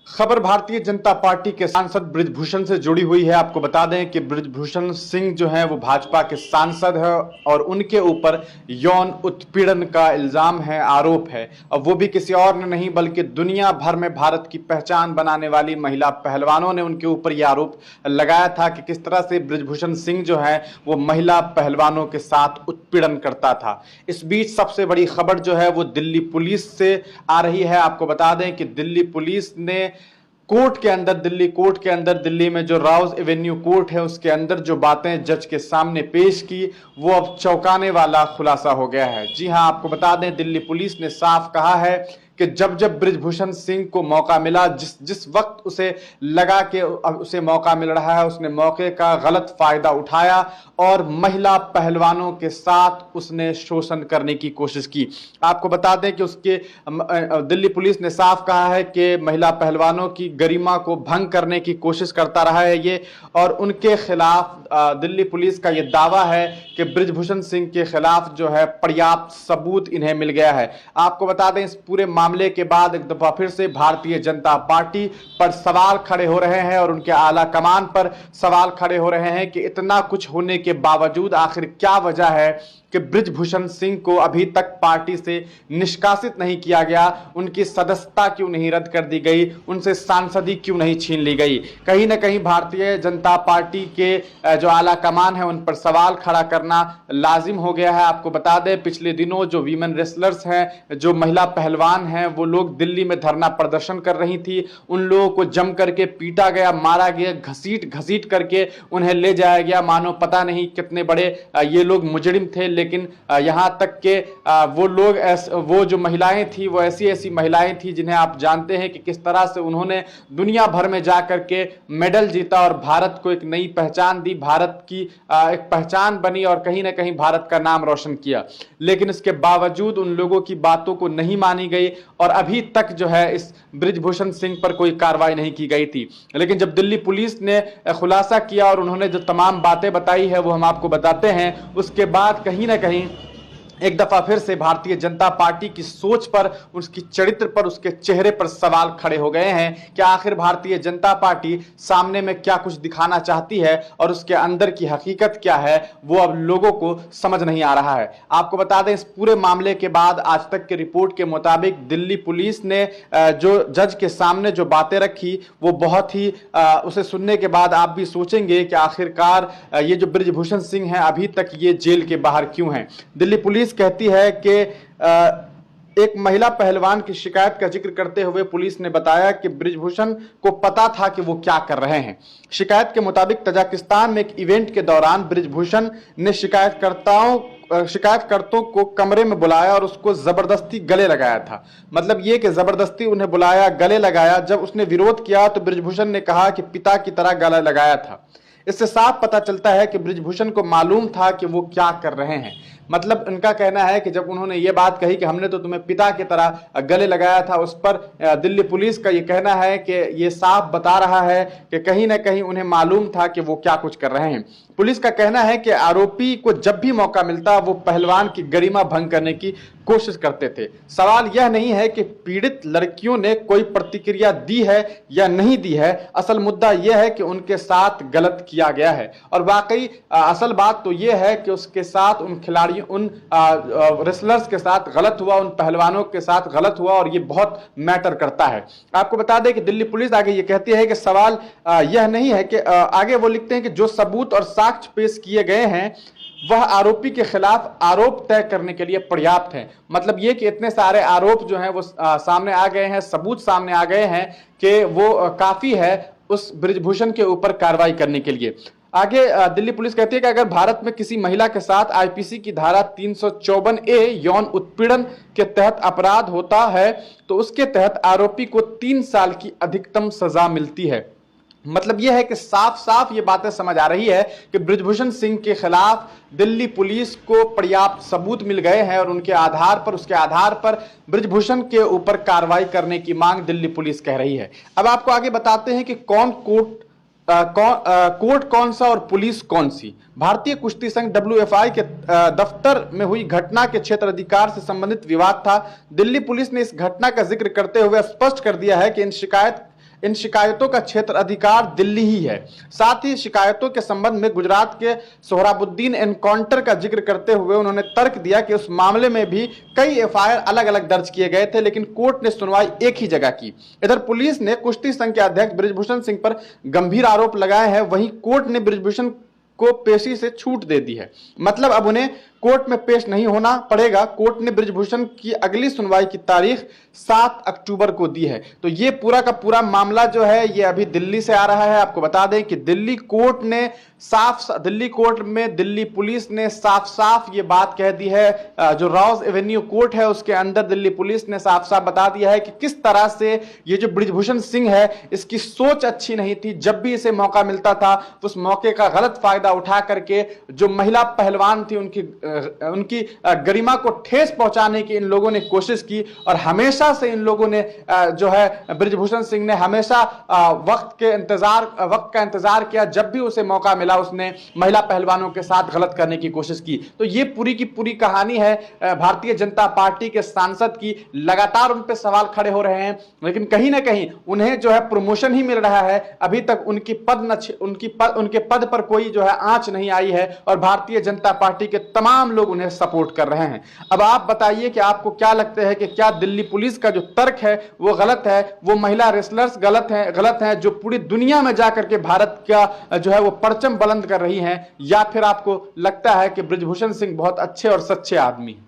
खबर भारतीय जनता पार्टी के सांसद बृजभूषण से जुड़ी हुई है। आपको बता दें कि बृजभूषण सिंह जो है वो भाजपा के सांसद है और उनके ऊपर यौन उत्पीड़न का इल्जाम है, आरोप है। और वो भी किसी और ने नहीं बल्कि दुनिया भर में भारत की पहचान बनाने वाली महिला पहलवानों ने उनके ऊपर यह आरोप लगाया था कि किस तरह से बृजभूषण सिंह जो है वो महिला पहलवानों के साथ उत्पीड़न करता था। इस बीच सबसे बड़ी खबर जो है वो दिल्ली पुलिस से आ रही है। आपको बता दें कि दिल्ली पुलिस ने दिल्ली कोर्ट के अंदर दिल्ली में जो राउज एवेन्यू कोर्ट है उसके अंदर जो बातें जज के सामने पेश की वो अब चौंकाने वाला खुलासा हो गया है। जी हां, आपको बता दें दिल्ली पुलिस ने साफ कहा है कि जब बृजभूषण सिंह को मौका मिला, जिस वक्त उसे लगा कि उसे मौका मिल रहा है, उसने मौके का गलत फायदा उठाया और महिला पहलवानों के साथ उसने शोषण करने की कोशिश की। आपको बता दें कि उसके दिल्ली पुलिस ने साफ कहा है कि महिला पहलवानों की गरिमा को भंग करने की कोशिश करता रहा है ये, और उनके खिलाफ दिल्ली पुलिस का यह दावा है कि बृजभूषण सिंह के खिलाफ जो है पर्याप्त सबूत इन्हें मिल गया है। आपको बता दें इस पूरे मामले के बाद एक दफा फिर से भारतीय जनता पार्टी पर सवाल खड़े हो रहे हैं और उनके आला कमान पर सवाल खड़े हो रहे हैं कि इतना कुछ होने के बावजूद आखिर क्या वजह है कि बृजभूषण सिंह को अभी तक पार्टी से निष्कासित नहीं किया गया, उनकी सदस्यता क्यों नहीं रद्द कर दी गई, उनसे सांसदी क्यों नहीं छीन ली गई। कहीं ना कहीं भारतीय जनता पार्टी के जो आला कमान है उन पर सवाल खड़ा करना लाजिम हो गया है। आपको बता दें पिछले दिनों जो वीमेन रेसलर्स हैं, जो महिला पहलवान हैं, वो लोग दिल्ली में धरना प्रदर्शन कर रही थी। उन लोगों को जम करके पीटा गया, मारा गया, घसीट करके उन्हें ले जाया गया, मानो पता नहीं कितने बड़े ये लोग मुजरिम थे। लेकिन यहां तक के वो जो महिलाएं थी वो ऐसी महिलाएं थी जिन्हें आप जानते हैं कि किस तरह से उन्होंने दुनिया भर में जाकर के मेडल जीता और भारत को एक नई पहचान दी, भारत की एक पहचान बनी और कहीं ना कहीं भारत का नाम रोशन किया। लेकिन इसके बावजूद उन लोगों की बातों को नहीं मानी गई और अभी तक जो है इस बृजभूषण सिंह पर कोई कार्रवाई नहीं की गई थी। लेकिन जब दिल्ली पुलिस ने खुलासा किया और उन्होंने जो तमाम बातें बताई है वो हम आपको बताते हैं, उसके बाद कहीं ना कहीं एक दफा फिर से भारतीय जनता पार्टी की सोच पर, उसकी चरित्र पर, उसके चेहरे पर सवाल खड़े हो गए हैं कि आखिर भारतीय जनता पार्टी सामने में क्या कुछ दिखाना चाहती है और उसके अंदर की हकीकत क्या है वो अब लोगों को समझ नहीं आ रहा है। आपको बता दें इस पूरे मामले के बाद आज तक की रिपोर्ट के मुताबिक दिल्ली पुलिस ने जो जज के सामने जो बातें रखी वो बहुत ही उसे सुनने के बाद आप भी सोचेंगे कि आखिरकार ये जो बृजभूषण सिंह हैं अभी तक ये जेल के बाहर क्यों हैं। दिल्ली पुलिस कहती है कि एक महिला पहलवान की शिकायत का जिक्र करते हुए पुलिस ने बताया कि बृजभूषण को पता था कि वो क्या कर रहे हैं। शिकायत के मुताबिक तजाकिस्तान में एक इवेंट के दौरान बृजभूषण ने शिकायतकर्ताओं को कमरे में बुलाया और उसको जबरदस्ती गले लगाया था। मतलब ये कि जबरदस्ती उन्हें बुलाया, गले लगाया। जब उसने विरोध किया तो बृजभूषण ने कहा कि पिता की तरह गला लगाया था। इससे साफ पता चलता है कि बृजभूषण को मालूम था कि वो क्या कर रहे हैं। मतलब उनका कहना है कि जब उन्होंने ये बात कही कि हमने तो तुम्हें पिता की तरह गले लगाया था, उस पर दिल्ली पुलिस का ये कहना है कि ये साफ बता रहा है कि कहीं ना कहीं उन्हें मालूम था कि वो क्या कुछ कर रहे हैं। पुलिस का कहना है कि आरोपी को जब भी मौका मिलता वो पहलवान की गरिमा भंग करने की कोशिश करते थे। सवाल यह नहीं है कि पीड़ित लड़कियों ने कोई प्रतिक्रिया दी है या नहीं दी है, असल मुद्दा यह है कि उनके साथ गलत किया गया है। और वाकई असल बात तो यह है कि उसके साथ उन खिलाड़ियों, उन रेसलर्स के साथ गलत हुआ, उन पहलवानों के साथ गलत हुआ और ये बहुत मैटर करता है। आपको बता दें कि दिल्ली पुलिस आगे ये कहती है कि सवाल यह नहीं है कि आगे वो लिखते हैं कि जो सबूत और साक्ष्य पेश किए गए हैं वह आरोपी के खिलाफ आरोप तय करने के लिए पर्याप्त है। मतलब ये कि इतने सारे आरोप जो हैं वो सामने आ गए हैं, सबूत सामने आ गए हैं कि वो काफी है उस बृजभूषण के ऊपर कार्रवाई करने के लिए। आगे दिल्ली पुलिस कहती है कि अगर भारत में किसी महिला के साथ आईपीसी की धारा 354A यौन उत्पीड़न के तहत अपराध होता है तो उसके तहत आरोपी को 3 साल की अधिकतम सजा मिलती है। मतलब यह है कि साफ साफ ये बातें समझ आ रही है कि बृजभूषण सिंह के खिलाफ दिल्ली पुलिस को पर्याप्त सबूत मिल गए हैं और उसके आधार पर बृजभूषण के ऊपर कार्रवाई करने की मांग दिल्ली पुलिस कह रही है। अब आपको आगे बताते हैं कि कोर्ट कौन सा और पुलिस कौन सी। भारतीय कुश्ती संघ WFI के दफ्तर में हुई घटना के क्षेत्र अधिकार से संबंधित विवाद था। दिल्ली पुलिस ने इस घटना का जिक्र करते हुए स्पष्ट कर दिया है कि इन शिकायतों का क्षेत्र अधिकार दिल्ली ही है। साथ ही शिकायतों के संबंध में गुजरात के सोहराबुद्दीन एनकाउंटर का जिक्र करते हुए उन्होंने तर्क दिया कि उस मामले में भी कई एफआईआर अलग अलग दर्ज किए गए थे, लेकिन कोर्ट ने सुनवाई एक ही जगह की। इधर पुलिस ने कुश्ती संघ के अध्यक्ष बृजभूषण सिंह पर गंभीर आरोप लगाए हैं, वहीं कोर्ट ने बृजभूषण को पेशी से छूट दे दी है। मतलब अब उन्हें कोर्ट में पेश नहीं होना पड़ेगा। कोर्ट ने बृजभूषण की अगली सुनवाई की तारीख 7 अक्टूबर को दी है। तो ये पूरा का पूरा मामला जो है ये अभी दिल्ली से आ रहा है। आपको बता दें कि दिल्ली कोर्ट में दिल्ली पुलिस ने साफ साफ ये बात कह दी है। जो रॉज एवेन्यू कोर्ट है उसके अंदर दिल्ली पुलिस ने साफ साफ बता दिया है कि किस तरह से ये जो बृजभूषण सिंह है इसकी सोच अच्छी नहीं थी। जब भी इसे मौका मिलता था उस मौके का गलत फायदा उठा करके जो महिला पहलवान थी उनकी गरिमा को ठेस पहुंचाने की इन लोगों ने कोशिश की। और हमेशा से इन लोगों ने जो है बृजभूषण सिंह ने हमेशा वक्त का इंतजार किया। जब भी उसे मौका मिला उसने महिला पहलवानों के साथ गलत करने की कोशिश की। तो ये पूरी की पूरी कहानी है भारतीय जनता पार्टी के सांसद की। लगातार उन पर सवाल खड़े हो रहे हैं, लेकिन कहीं ना कहीं उन्हें जो है प्रमोशन ही मिल रहा है। अभी तक उनके पद पर कोई जो है आंच नहीं आई है और भारतीय जनता पार्टी के तमाम लोग उन्हें सपोर्ट कर रहे हैं। अब आप बताइए कि आपको क्या लगता है कि क्या दिल्ली पुलिस का जो तर्क है वो गलत है, वो महिला रेसलर्स गलत हैं जो पूरी दुनिया में जाकर के भारत का जो है वो परचम बुलंद कर रही हैं, या फिर आपको लगता है कि बृजभूषण सिंह बहुत अच्छे और सच्चे आदमी हैं?